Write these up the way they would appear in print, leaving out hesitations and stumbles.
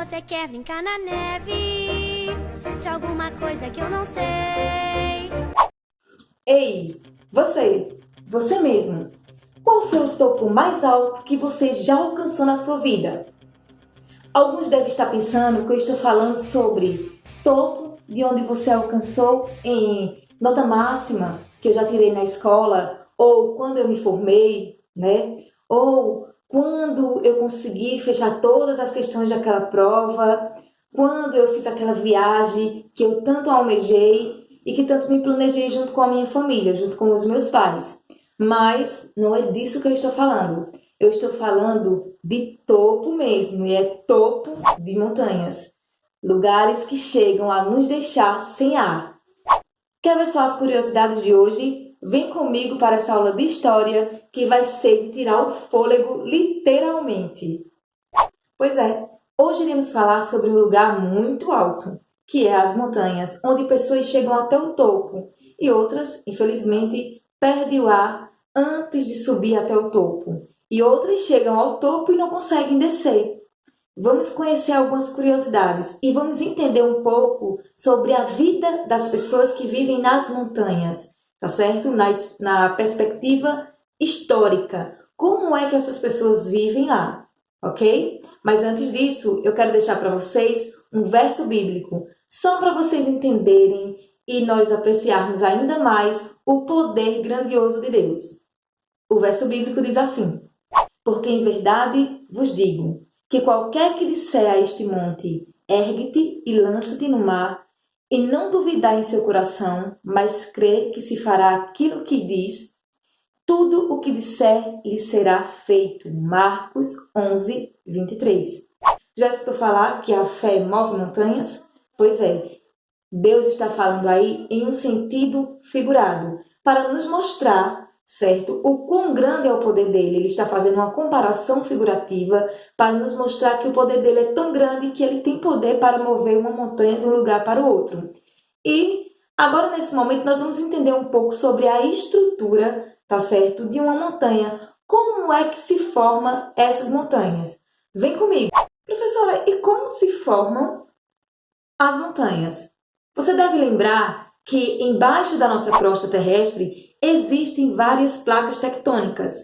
você quer brincar na neve de alguma coisa que eu não sei. Ei, você mesmo. Qual foi o topo mais alto que você já alcançou na sua vida? Alguns devem estar pensando que eu estou falando sobre topo de onde você alcançou em nota máxima que eu já tirei na escola, ou quando eu me formei, né? Ou quando eu consegui fechar todas as questões daquela prova, quando eu fiz aquela viagem que eu tanto almejei e que tanto me planejei junto com a minha família, junto com os meus pais. Mas não é disso que eu estou falando. Eu estou falando de topo mesmo, e é topo de montanhas. Lugares que chegam a nos deixar sem ar. Quer ver só as curiosidades de hoje? Vem comigo para essa aula de história que vai ser de tirar o fôlego literalmente. Pois é, hoje iremos falar sobre um lugar muito alto, que é as montanhas, onde pessoas chegam até o topo e outras, infelizmente, perdem o ar antes de subir até o topo. E outras chegam ao topo e não conseguem descer. Vamos conhecer algumas curiosidades e vamos entender um pouco sobre a vida das pessoas que vivem nas montanhas, tá certo? Na perspectiva histórica. Como é que essas pessoas vivem lá, ok? Mas antes disso, eu quero deixar para vocês um verso bíblico, só para vocês entenderem e nós apreciarmos ainda mais o poder grandioso de Deus. O verso bíblico diz assim: porque em verdade vos digo, que qualquer que disser a este monte, ergue-te e lança-te no mar, e não duvidar em seu coração, mas crê que se fará aquilo que diz, tudo o que disser lhe será feito. Marcos 11, 23. Já escutou falar que a fé move montanhas? Pois é, Deus está falando aí em um sentido figurado, para nos mostrar, certo, o quão grande é o poder dele. Ele está fazendo uma comparação figurativa para nos mostrar que o poder dele é tão grande que ele tem poder para mover uma montanha de um lugar para o outro. E agora, nesse momento, nós vamos entender um pouco sobre a estrutura, tá certo, de uma montanha. Como é que se formam essas montanhas? Vem comigo. Professora, e como se formam as montanhas? Você deve lembrar que embaixo da nossa crosta terrestre existem várias placas tectônicas.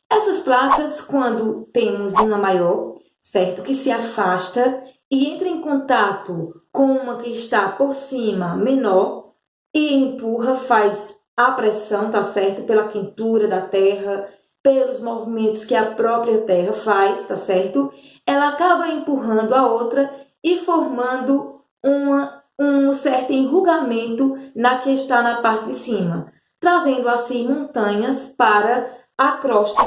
Essas placas, quando temos uma maior, certo, que se afasta e entra em contato com uma que está por cima, menor, e empurra, faz a pressão, tá certo, pela quentura da terra, pelos movimentos que a própria terra faz, tá certo? Ela acaba empurrando a outra e formando um certo enrugamento na que está na parte de cima, trazendo assim montanhas para a crosta.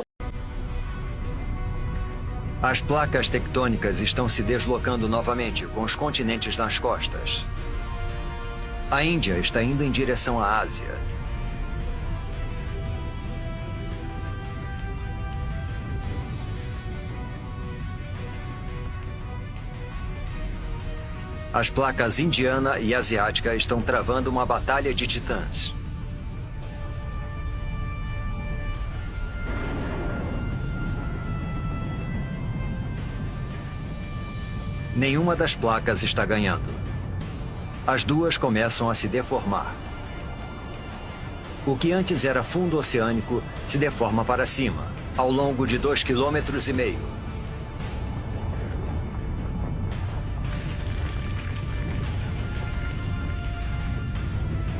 As placas tectônicas estão se deslocando novamente com os continentes nas costas. A Índia está indo em direção à Ásia. As placas indiana e asiática estão travando uma batalha de titãs. Nenhuma das placas está ganhando. As duas começam a se deformar. O que antes era fundo oceânico se deforma para cima, ao longo de 2,5 km.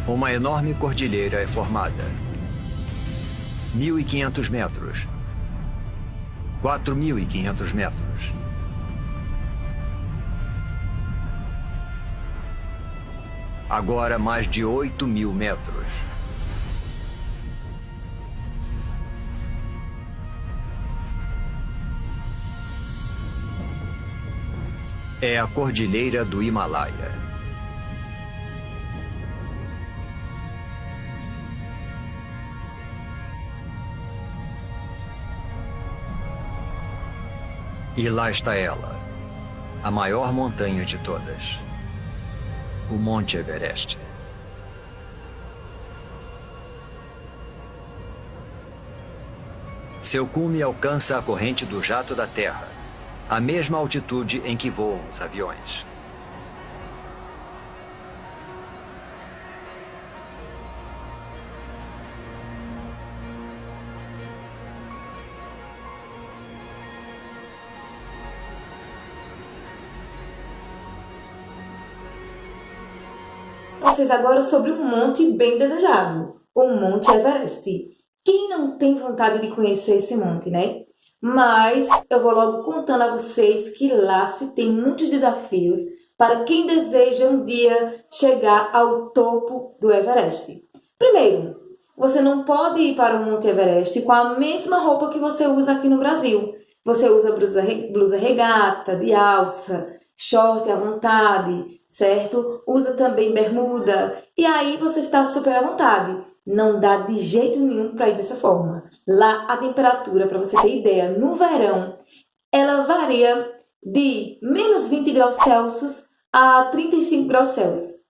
Uma enorme cordilheira é formada. 1.500 metros. 4.500 metros. Agora mais de 8.000 metros. É a Cordilheira do Himalaia. E lá está ela, a maior montanha de todas, o Monte Everest. Seu cume alcança a corrente do jato da Terra, a mesma altitude em que voam os aviões. Vocês agora sobre um monte bem desejado, o Monte Everest. Quem não tem vontade de conhecer esse monte, né? Mas eu vou logo contando a vocês que lá se tem muitos desafios para quem deseja um dia chegar ao topo do Everest. Primeiro, você não pode ir para o Monte Everest com a mesma roupa que você usa aqui no Brasil. Você usa blusa regata, de alça, short à vontade, certo? Usa também bermuda e aí você está super à vontade. Não dá de jeito nenhum para ir dessa forma. Lá a temperatura, para você ter ideia, no verão, ela varia de menos 20 graus Celsius a 35 graus Celsius.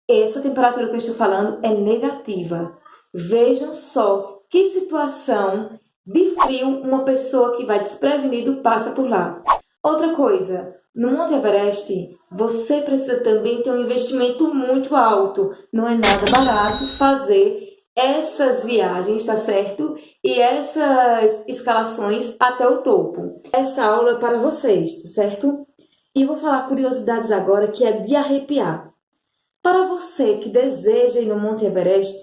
Essa temperatura que eu estou falando é negativa. Vejam só que situação de frio uma pessoa que vai desprevenido passa por lá. Outra coisa, no Monte Everest, você precisa também ter um investimento muito alto. Não é nada barato fazer essas viagens, tá certo? E essas escalações até o topo. Essa aula é para vocês, tá certo? E vou falar curiosidades agora que é de arrepiar. Para você que deseja ir no Monte Everest,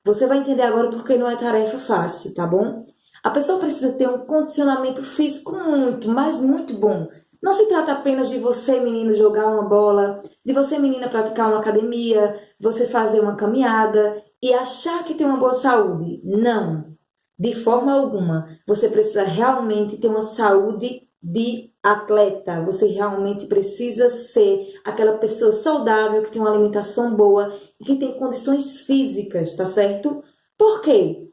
você vai entender agora porque não é tarefa fácil, tá bom? A pessoa precisa ter um condicionamento físico muito, mas muito bom. Não se trata apenas de você, menino, jogar uma bola, de você, menina, praticar uma academia, você fazer uma caminhada e achar que tem uma boa saúde. Não, de forma alguma. Você precisa realmente ter uma saúde de atleta. Você realmente precisa ser aquela pessoa saudável, que tem uma alimentação boa e que tem condições físicas, tá certo? Por quê?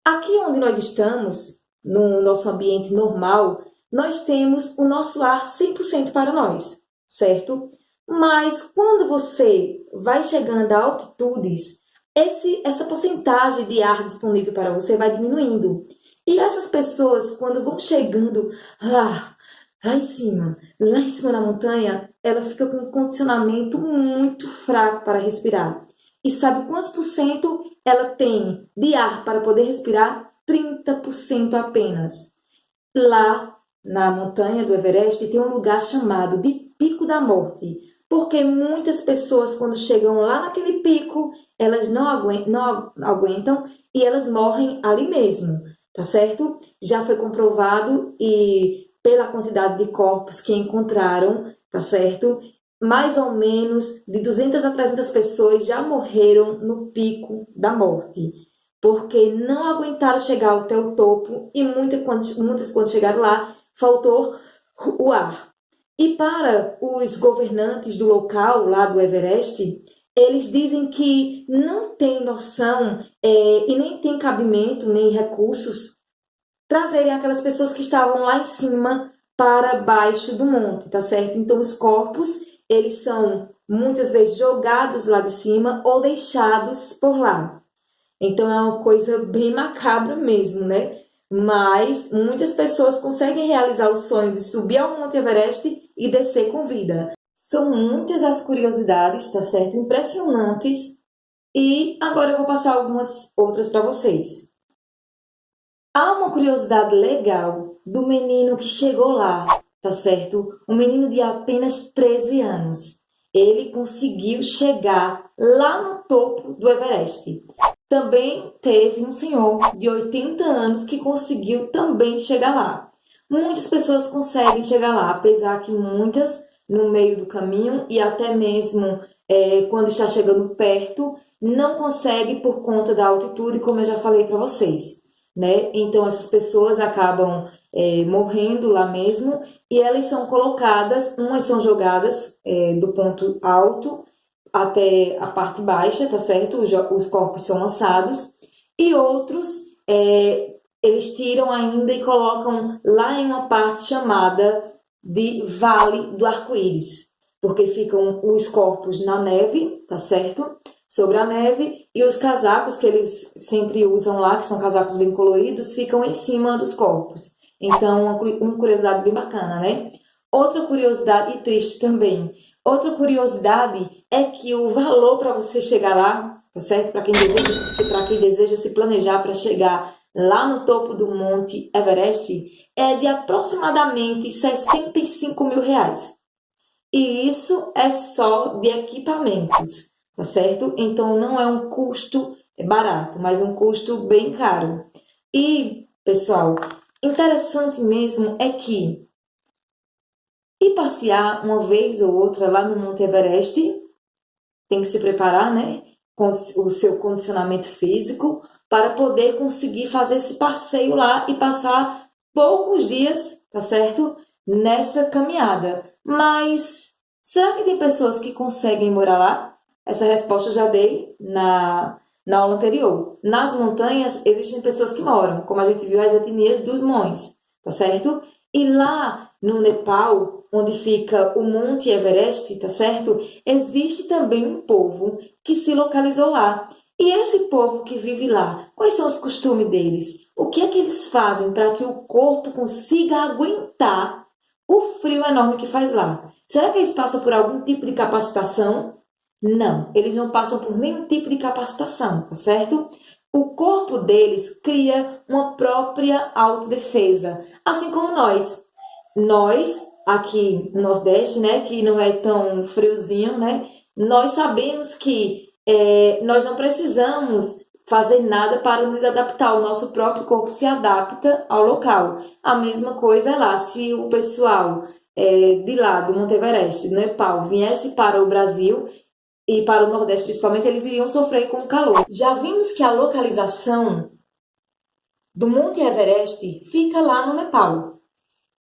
Aqui onde nós estamos, no nosso ambiente normal, nós temos o nosso ar 100% para nós, certo? Mas quando você vai chegando a altitudes, essa porcentagem de ar disponível para você vai diminuindo. E essas pessoas, quando vão chegando lá em cima na montanha, ela fica com um condicionamento muito fraco para respirar. E sabe quantos por cento ela tem de ar para poder respirar? 30% apenas. Lá na montanha do Everest tem um lugar chamado de Pico da Morte, porque muitas pessoas quando chegam lá naquele pico, elas não aguentam e elas morrem ali mesmo, tá certo? Já foi comprovado e pela quantidade de corpos que encontraram, tá certo? Mais ou menos de 200 a 300 pessoas já morreram no Pico da Morte, porque não aguentaram chegar até o topo e muitas quando chegaram lá, faltou o ar. E para os governantes do local, lá do Everest, eles dizem que não tem noção e nem tem cabimento, nem recursos, trazerem aquelas pessoas que estavam lá em cima para baixo do monte, tá certo? Então os corpos, eles são muitas vezes jogados lá de cima ou deixados por lá. Então é uma coisa bem macabra mesmo, né? Mas muitas pessoas conseguem realizar o sonho de subir ao Monte Everest e descer com vida. São muitas as curiosidades, tá certo? Impressionantes. E agora eu vou passar algumas outras para vocês. Há uma curiosidade legal do menino que chegou lá, tá certo? Um menino de apenas 13 anos. Ele conseguiu chegar lá no topo do Everest. Também teve um senhor de 80 anos que conseguiu também chegar lá. Muitas pessoas conseguem chegar lá, apesar que muitas no meio do caminho e até mesmo quando está chegando perto, não conseguem por conta da altitude, como eu já falei para vocês, né? Então essas pessoas acabam morrendo lá mesmo e elas são colocadas, umas são jogadas do ponto alto até a parte baixa, tá certo? Os corpos são lançados e outros eles tiram ainda e colocam lá em uma parte chamada de Vale do Arco-Íris, porque ficam os corpos na neve, tá certo? Sobre a neve e os casacos que eles sempre usam lá, que são casacos bem coloridos, ficam em cima dos corpos. Então, uma curiosidade bem bacana, né? Outra curiosidade, e triste também, outra curiosidade é que o valor para você chegar lá, tá certo? Para quem deseja se planejar para chegar lá no topo do Monte Everest, é de aproximadamente R$ 65.000. E isso é só de equipamentos, tá certo? Então não é um custo barato, mas um custo bem caro. E, pessoal, interessante mesmo é que ir passear uma vez ou outra lá no Monte Everest, tem que se preparar, né? Com o seu condicionamento físico para poder conseguir fazer esse passeio lá e passar poucos dias, tá certo? Nessa caminhada. Mas será que tem pessoas que conseguem morar lá? Essa resposta eu já dei na aula anterior. Nas montanhas existem pessoas que moram, como a gente viu as etnias dos Hmões, tá certo? E lá no Nepal, onde fica o Monte Everest, tá certo? Existe também um povo que se localizou lá. E esse povo que vive lá, quais são os costumes deles? O que é que eles fazem para que o corpo consiga aguentar o frio enorme que faz lá? Será que eles passam por algum tipo de capacitação? Não, eles não passam por nenhum tipo de capacitação, tá certo? O corpo deles cria uma própria autodefesa, assim como nós. Nós, aqui no Nordeste, né, que não é tão friozinho, né, nós sabemos que nós não precisamos fazer nada para nos adaptar. O nosso próprio corpo se adapta ao local. A mesma coisa é lá. Se o pessoal de lá do Monte Everest, do Nepal, viesse para o Brasil e para o Nordeste principalmente, eles iriam sofrer com o calor. Já vimos que a localização do Monte Everest fica lá no Nepal.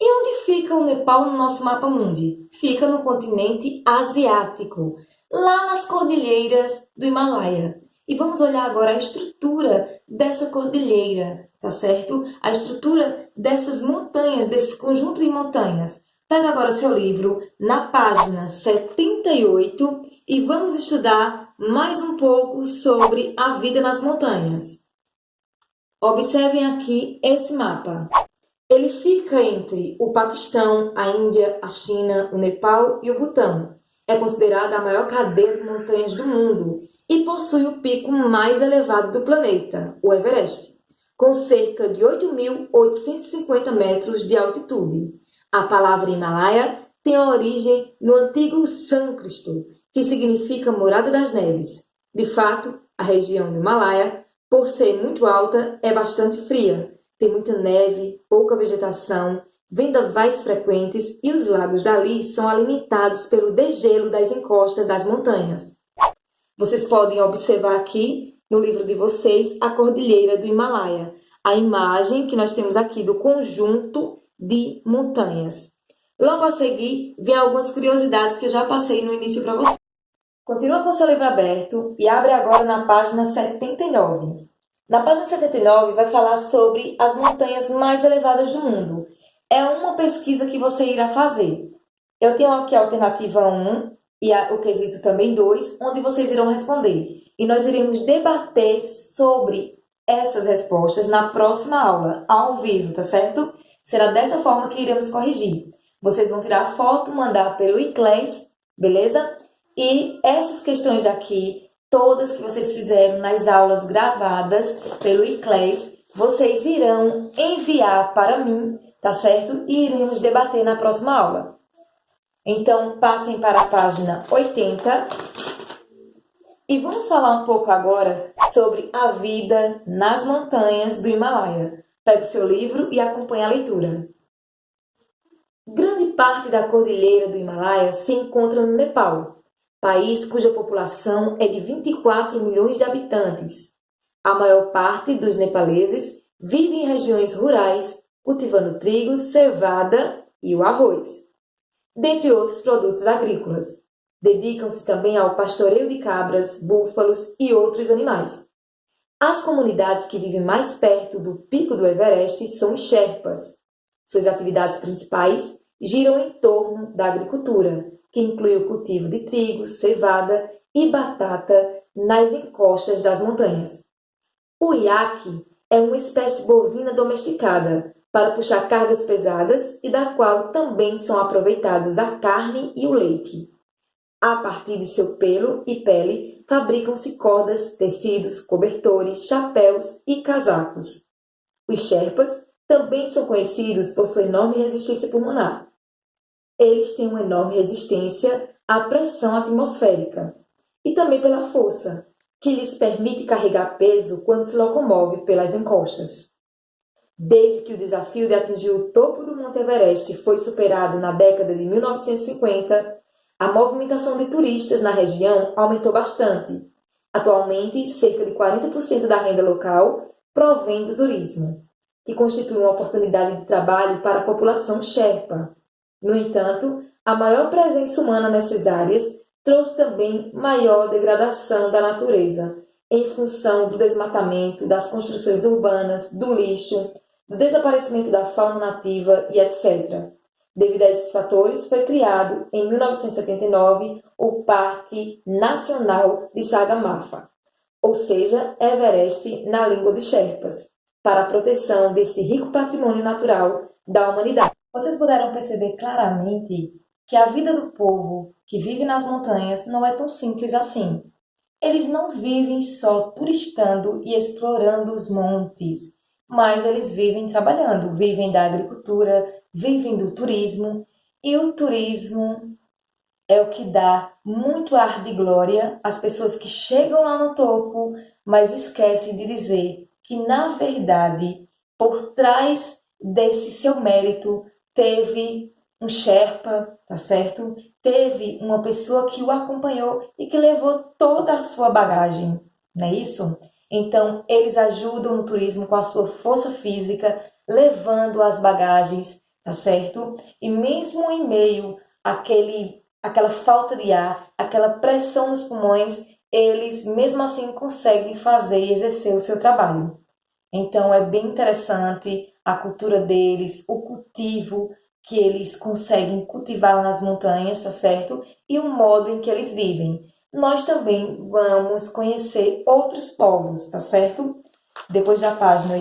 E onde fica o Nepal no nosso mapa mundi? Fica no continente asiático, lá nas cordilheiras do Himalaia. E vamos olhar agora a estrutura dessa cordilheira, tá certo? A estrutura dessas montanhas, desse conjunto de montanhas. Pega agora seu livro na página 78 e vamos estudar mais um pouco sobre a vida nas montanhas. Observem aqui esse mapa. Ele fica entre o Paquistão, a Índia, a China, o Nepal e o Butão. É considerada a maior cadeia de montanhas do mundo e possui o pico mais elevado do planeta, o Everest, com cerca de 8.850 metros de altitude. A palavra Himalaia tem origem no antigo sânscrito, que significa morada das neves. De fato, a região do Himalaia, por ser muito alta, é bastante fria. Tem muita neve, pouca vegetação, vendavais frequentes e os lagos dali são alimentados pelo degelo das encostas das montanhas. Vocês podem observar aqui no livro de vocês a Cordilheira do Himalaia, a imagem que nós temos aqui do conjunto de montanhas. Logo a seguir, vem algumas curiosidades que eu já passei no início para vocês. Continua com o seu livro aberto e abre agora na página 79. Na página 79 vai falar sobre as montanhas mais elevadas do mundo. É uma pesquisa que você irá fazer. Eu tenho aqui a alternativa 1 e o quesito também 2, onde vocês irão responder. E nós iremos debater sobre essas respostas na próxima aula, ao vivo, tá certo? Será dessa forma que iremos corrigir. Vocês vão tirar a foto, mandar pelo iClass, beleza? E essas questões daqui, todas que vocês fizeram nas aulas gravadas pelo iClass, vocês irão enviar para mim, tá certo? E iremos debater na próxima aula. Então, passem para a página 80 e vamos falar um pouco agora sobre a vida nas montanhas do Himalaia. Pegue o seu livro e acompanhe a leitura. Grande parte da cordilheira do Himalaia se encontra no Nepal, país cuja população é de 24 milhões de habitantes. A maior parte dos nepaleses vive em regiões rurais, cultivando trigo, cevada e o arroz, dentre outros produtos agrícolas. Dedicam-se também ao pastoreio de cabras, búfalos e outros animais. As comunidades que vivem mais perto do pico do Everest são os Sherpas. Suas atividades principais giram em torno da agricultura, que inclui o cultivo de trigo, cevada e batata nas encostas das montanhas. O iaque é uma espécie bovina domesticada, para puxar cargas pesadas e da qual também são aproveitados a carne e o leite. A partir de seu pelo e pele, fabricam-se cordas, tecidos, cobertores, chapéus e casacos. Os Sherpas também são conhecidos por sua enorme resistência pulmonar. Eles têm uma enorme resistência à pressão atmosférica e também pela força, que lhes permite carregar peso quando se locomove pelas encostas. Desde que o desafio de atingir o topo do Monte Everest foi superado na década de 1950, a movimentação de turistas na região aumentou bastante. Atualmente, cerca de 40% da renda local provém do turismo, que constitui uma oportunidade de trabalho para a população Sherpa. No entanto, a maior presença humana nessas áreas trouxe também maior degradação da natureza, em função do desmatamento, das construções urbanas, do lixo, do desaparecimento da fauna nativa e etc. Devido a esses fatores, foi criado, em 1979, o Parque Nacional de Sagarmatha, ou seja, Everest na língua dos Sherpas, para a proteção desse rico patrimônio natural da humanidade. Vocês puderam perceber claramente que a vida do povo que vive nas montanhas não é tão simples assim. Eles não vivem só turistando e explorando os montes, mas eles vivem trabalhando, vivem da agricultura, vivem do turismo, e o turismo é o que dá muito ar de glória às pessoas que chegam lá no topo, mas esquecem de dizer que, na verdade, por trás desse seu mérito, teve um Sherpa, tá certo? Teve uma pessoa que o acompanhou e que levou toda a sua bagagem, não é isso? Então, eles ajudam no turismo com a sua força física, levando as bagagens, tá certo? E mesmo em meio àquela falta de ar, aquela pressão nos pulmões, eles mesmo assim conseguem fazer e exercer o seu trabalho. Então, é bem interessante a cultura deles, o cultivo que eles conseguem cultivar nas montanhas, tá certo? E o modo em que eles vivem. Nós também vamos conhecer outros povos, tá certo? Depois da página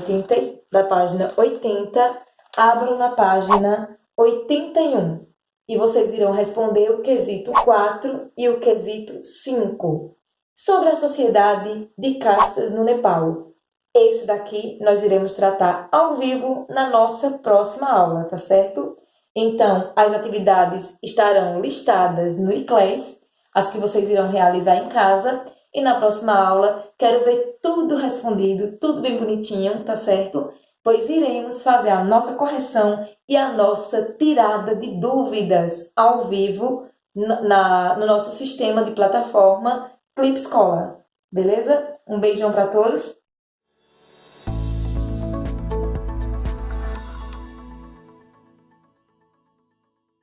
80, abram na página 81 e vocês irão responder o quesito 4 e o quesito 5 sobre a sociedade de castas no Nepal. Esse daqui nós iremos tratar ao vivo na nossa próxima aula, tá certo? Então, as atividades estarão listadas no iClass, as que vocês irão realizar em casa. E na próxima aula, quero ver tudo respondido, tudo bem bonitinho, tá certo? Pois iremos fazer a nossa correção e a nossa tirada de dúvidas ao vivo no nosso sistema de plataforma Clip Escola. Beleza? Um beijão para todos